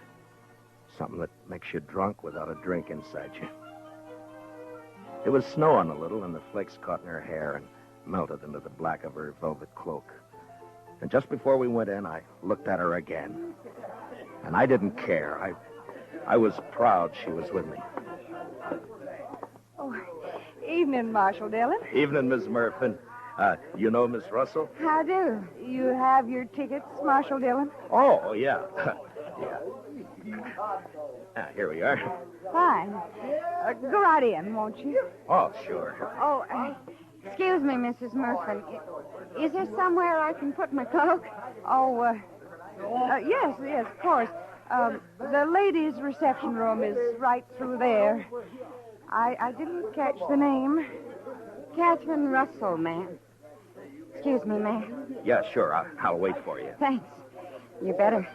Something that makes you drunk without a drink inside you. It was snowing a little, and the flakes caught in her hair and melted into the black of her velvet cloak. And just before we went in, I looked at her again. And I didn't care. I was proud she was with me. Oh, evening, Marshal Dillon. Evening, Miss Murphy. You know Miss Russell? How do? You have your tickets, Marshal Dillon? Oh, yeah. Here we are. Fine. Go right in, won't you? Oh, sure. Oh, excuse me, Mrs. Murphy. Is there somewhere I can put my cloak? Oh, yes, of course. The ladies' reception room is right through there. I didn't catch the name. Catherine Russell, ma'am. Excuse me, ma'am. Yeah, sure. I'll wait for you. Thanks. You better.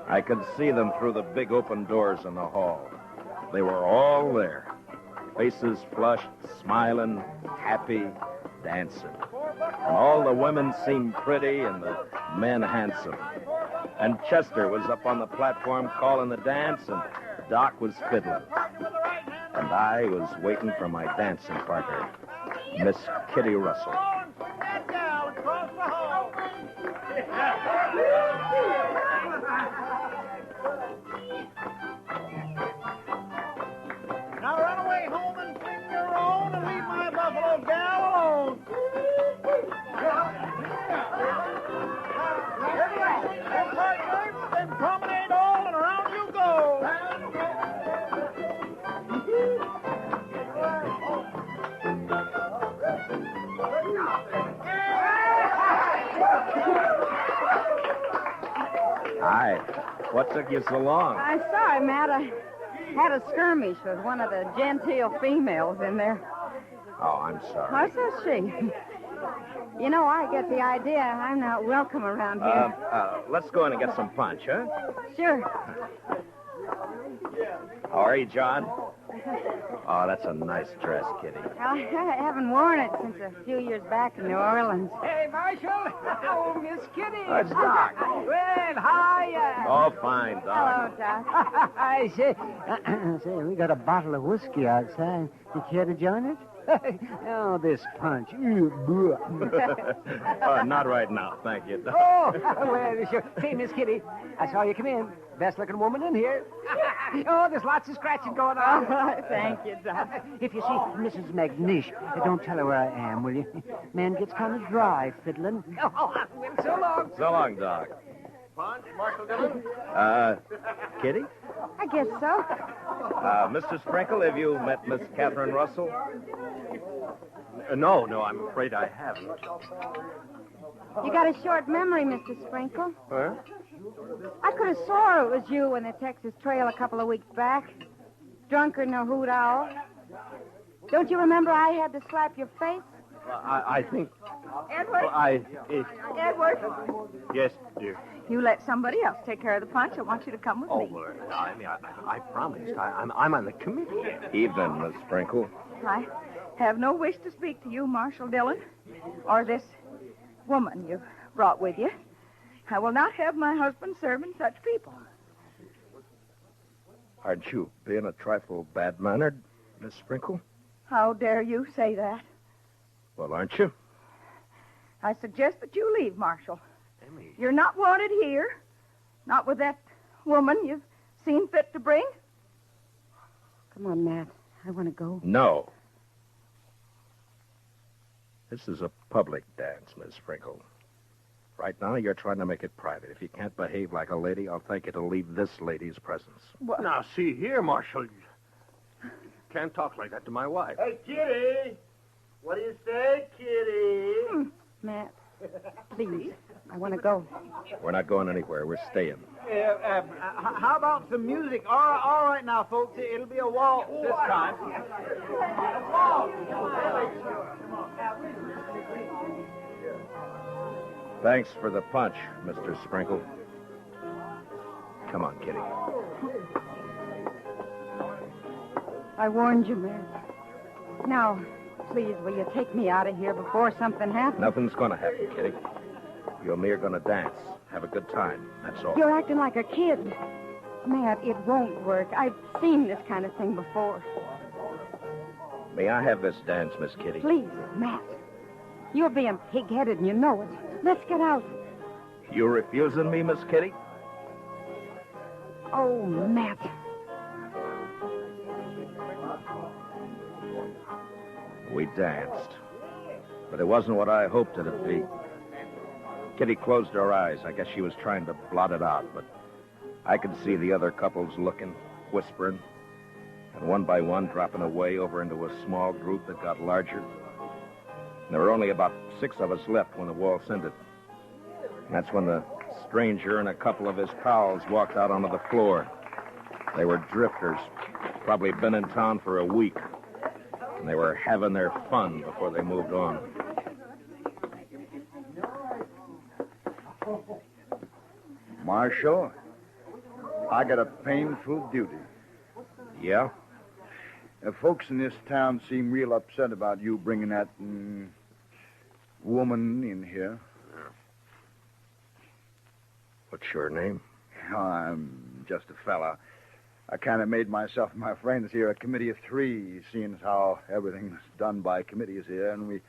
I could see them through the big open doors in the hall. They were all there. Faces flushed, smiling, happy, dancing. And all the women seemed pretty and the men handsome. And Chester was up on the platform calling the dance, and Doc was fiddling. And I was waiting for my dancing partner, Miss Kitty Russell. Now run away home and sing your own and leave my buffalo gal alone. Then promenade all and around you go. Hi. What took you so long? I'm sorry, Matt. I had a skirmish with one of the genteel females in there. Oh, I'm sorry. What says she? You know, I get the idea I'm not welcome around here. Let's go in and get some punch, huh? Sure. How are you, John? Oh, that's a nice dress, Kitty. I haven't worn it since a few years back in New Orleans. Hey, Marshal. Oh, Miss Kitty. Oh, it's Doc. Well, hi. Oh, fine, Doc. Hello, Doc. I say, we got a bottle of whiskey outside. You care to join us? Oh, this punch. Not right now, thank you, Doc. Oh, well, sure. Hey, Miss Kitty, I saw you come in. Best-looking woman in here. Oh, there's lots of scratching going on. Thank you, Doc. If you see Mrs. McNish, don't tell her where I am, will you? Man gets kind of dry fiddling. Oh, so long. So long, Doc. Punch, Marshal Dillon. Kitty? I guess so. Mr. Sprinkle, have you met Miss Catherine Russell? No, I'm afraid I haven't. You got a short memory, Mr. Sprinkle. Huh? I could have swore it was you in the Texas Trail a couple of weeks back. Drunker than a hoot owl. Don't you remember I had to slap your face? I think... Edward? Edward? Yes, dear. You let somebody else take care of the punch. I want you to come with me. Well, I promised. I'm on the committee. Evening, Miss Sprinkle. I have no wish to speak to you, Marshal Dillon, or this woman you've brought with you. I will not have my husband serving such people. Aren't you being a trifle bad-mannered, Miss Sprinkle? How dare you say that? Well, aren't you? I suggest that you leave, Marshal. You're not wanted here. Not with that woman you've seen fit to bring. Come on, Matt. I want to go. No. This is a public dance, Miss Sprinkle. Right now, you're trying to make it private. If you can't behave like a lady, I'll thank you to leave this lady's presence. What? Now, see here, Marshal. You can't talk like that to my wife. Hey, Kitty. What do you say, Kitty? Matt, please. I want to go. We're not going anywhere. We're staying. How about some music? All right now, folks. It'll be a waltz this time. Thanks for the punch, Mr. Sprinkle. Come on, Kitty. I warned you, Matt. Now, please, will you take me out of here before something happens? Nothing's going to happen, Kitty. You and me are going to dance. Have a good time. That's all. You're acting like a kid. Matt, it won't work. I've seen this kind of thing before. May I have this dance, Miss Kitty? Please, Matt. You're being pig-headed and you know it. Let's get out. You refusing me, Miss Kitty? Oh, Matt. We danced. But it wasn't what I hoped it'd be. Kitty closed her eyes. I guess she was trying to blot it out, but I could see the other couples looking, whispering, and one by one dropping away over into a small group that got larger. And there were only about 6 of us left when the waltz ended. And that's when the stranger and a couple of his pals walked out onto the floor. They were drifters, probably been in town for a week. And they were having their fun before they moved on. Marshal, I got a painful duty. Yeah? Folks in this town seem real upset about you bringing that woman in here. What's your name? I'm just a fella. I kind of made myself and my friends here a committee of 3, seeing as how everything's done by committees here, and we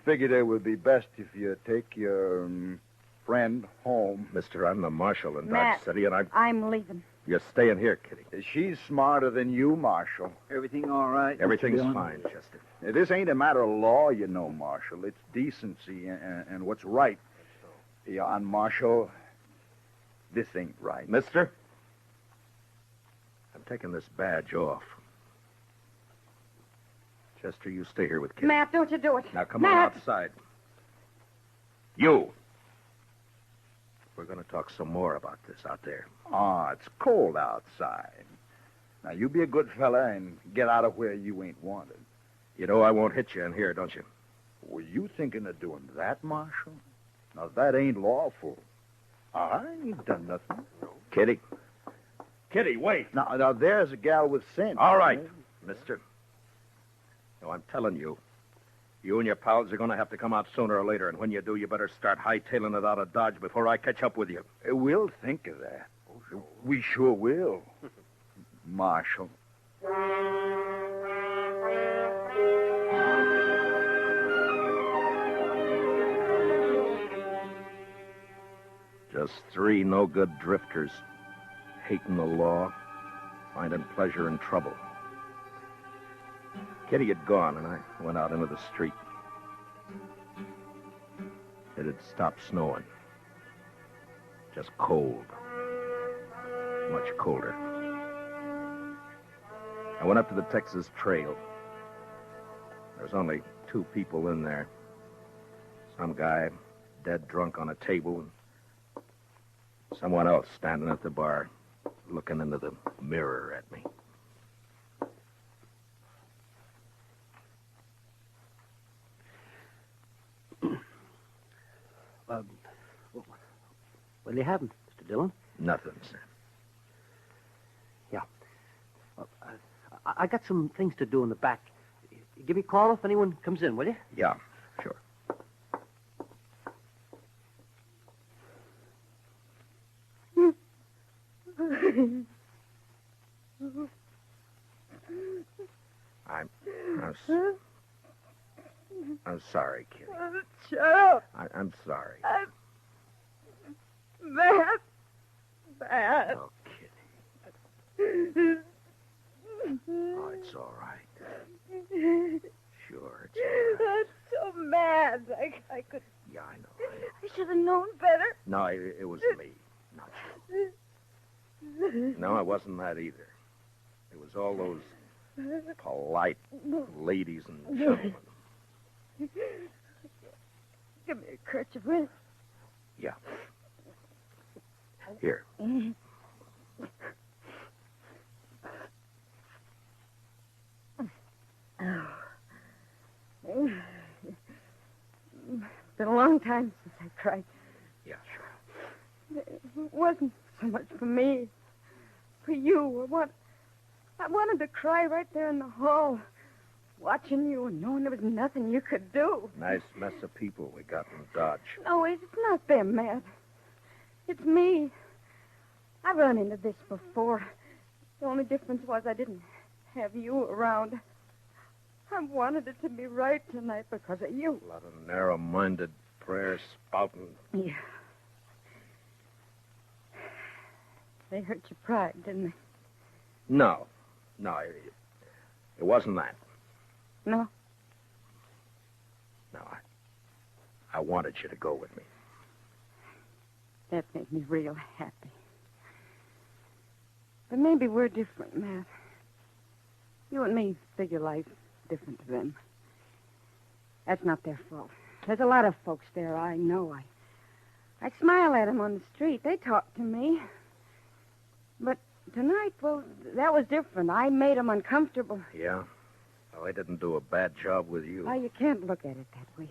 figured it would be best if you take your friend home. Mister, I'm the marshal in Matt, Dodge City, and I'm leaving. You're staying here, Kitty. She's smarter than you, Marshal. Everything all right? Everything's Dillon? fine, Chester. This ain't a matter of law, you know, Marshal. It's decency and what's right. Yeah, and Marshal, this ain't right. Mister, I'm taking this badge off. Chester, you stay here with Kitty. Matt, don't you do it. Now come Matt. on outside. You. We're going to talk some more about this out there. It's cold outside. Now, you be a good fella and get out of where you ain't wanted. You know I won't hit you in here, don't you? Were you thinking of doing that, Marshal? Now, that ain't lawful. I ain't done nothing. Kitty. Kitty, wait. Now there's a gal with sense. All right, mister. No, I'm telling you. You and your pals are going to have to come out sooner or later, and when you do, you better start hightailing it out of Dodge before I catch up with you. We'll think of that. We sure will. Marshal. Just 3 no-good drifters, hating the law, finding pleasure in trouble. Kitty had gone, and I went out into the street. It had stopped snowing. Just cold. Much colder. I went up to the Texas Trail. There was only 2 people in there. Some guy dead drunk on a table, and someone else standing at the bar, looking into the mirror at me. What do you have, Mr. Dillon? Nothing, sir. Yeah. Well, I got some things to do in the back. Give me a call if anyone comes in, will you? Yeah, sure. I'm sorry, Kitty. Shut up. I'm sorry. Matt. Matt. Oh, Kitty. Oh, it's all right. Sure, it's all right. I'm so mad. I could. Yeah, I know. I should have known better. No, it was me, not you. No, it wasn't that either. It was all those polite ladies and gentlemen. Give me a kerchief, will you? Yeah. Here. Been a long time since cry. Yeah, sure. It wasn't so much for me. For you. I wanted to cry right there in the hall, watching you and knowing there was nothing you could do. Nice mess of people we got in Dodge. No, it's not them, Matt. It's me. I've run into this before. The only difference was I didn't have you around. I wanted it to be right tonight because of you. A lot of narrow-minded prayer spouting. Yeah. They hurt your pride, didn't they? No, it wasn't that. No? No, I wanted you to go with me. That made me real happy. But maybe we're different, Matt. You and me figure life different to them. That's not their fault. There's a lot of folks there I know. I smile at them on the street. They talk to me. But tonight, well, that was different. I made them uncomfortable. Yeah? Well, I didn't do a bad job with you. Oh, you can't look at it that way.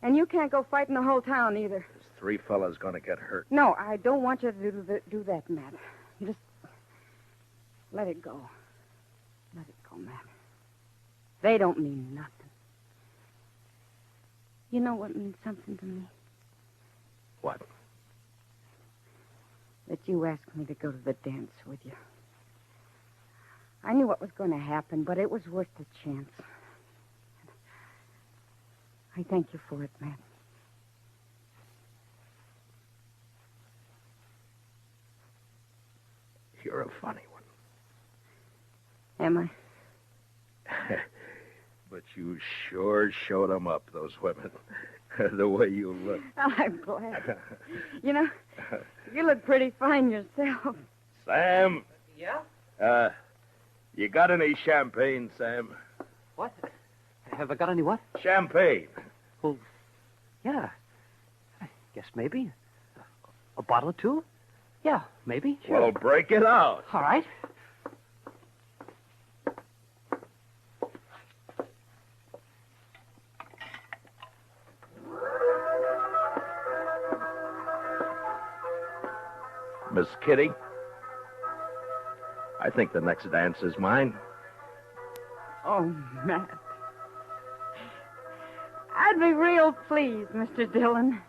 And you can't go fighting the whole town either. There's 3 fellas going to get hurt. No, I don't want you to do that, Matt. You just let it go. Let it go, Matt. They don't mean nothing. You know what means something to me? What? That you asked me to go to the dance with you. I knew what was going to happen, but it was worth the chance. I thank you for it, Matt. You're a funny one. Am I? But you sure showed them up, those women. The way you look. Oh, I'm glad. You know, you look pretty fine yourself. Sam. Yeah? You got any champagne, Sam? What? Have I got any what? Champagne. Well, yeah. I guess maybe. A bottle or two? Yeah, maybe. Sure. Well, break it out. All right. Miss Kitty, I think the next dance is mine. Oh, Matt. I'd be real pleased, Mr. Dillon.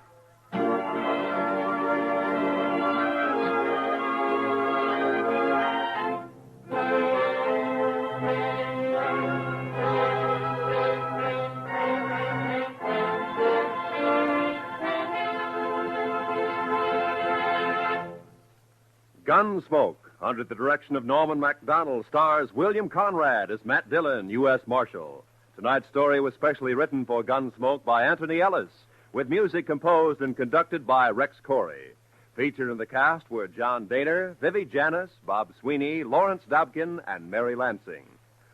Gunsmoke, under the direction of Norman MacDonald, stars William Conrad as Matt Dillon, U.S. Marshal. Tonight's story was specially written for Gunsmoke by Anthony Ellis, with music composed and conducted by Rex Corey. Featured in the cast were John Daner, Vivi Janis, Bob Sweeney, Lawrence Dobkin, and Mary Lansing.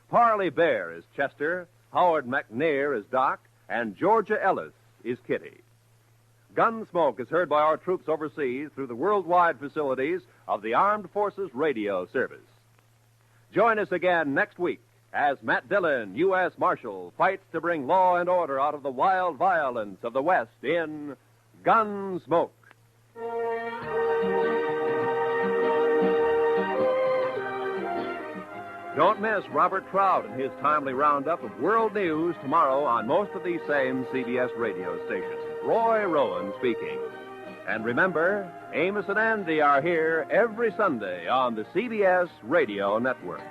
Parley Bear is Chester, Howard McNair is Doc, and Georgia Ellis is Kitty. Gunsmoke is heard by our troops overseas through the worldwide facilities of the Armed Forces Radio Service. Join us again next week as Matt Dillon, U.S. Marshal, fights to bring law and order out of the wild violence of the West in Gunsmoke. Don't miss Robert Trout and his timely roundup of world news tomorrow on most of these same CBS radio stations. Roy Rowan speaking. And remember, Amos and Andy are here every Sunday on the CBS Radio Network.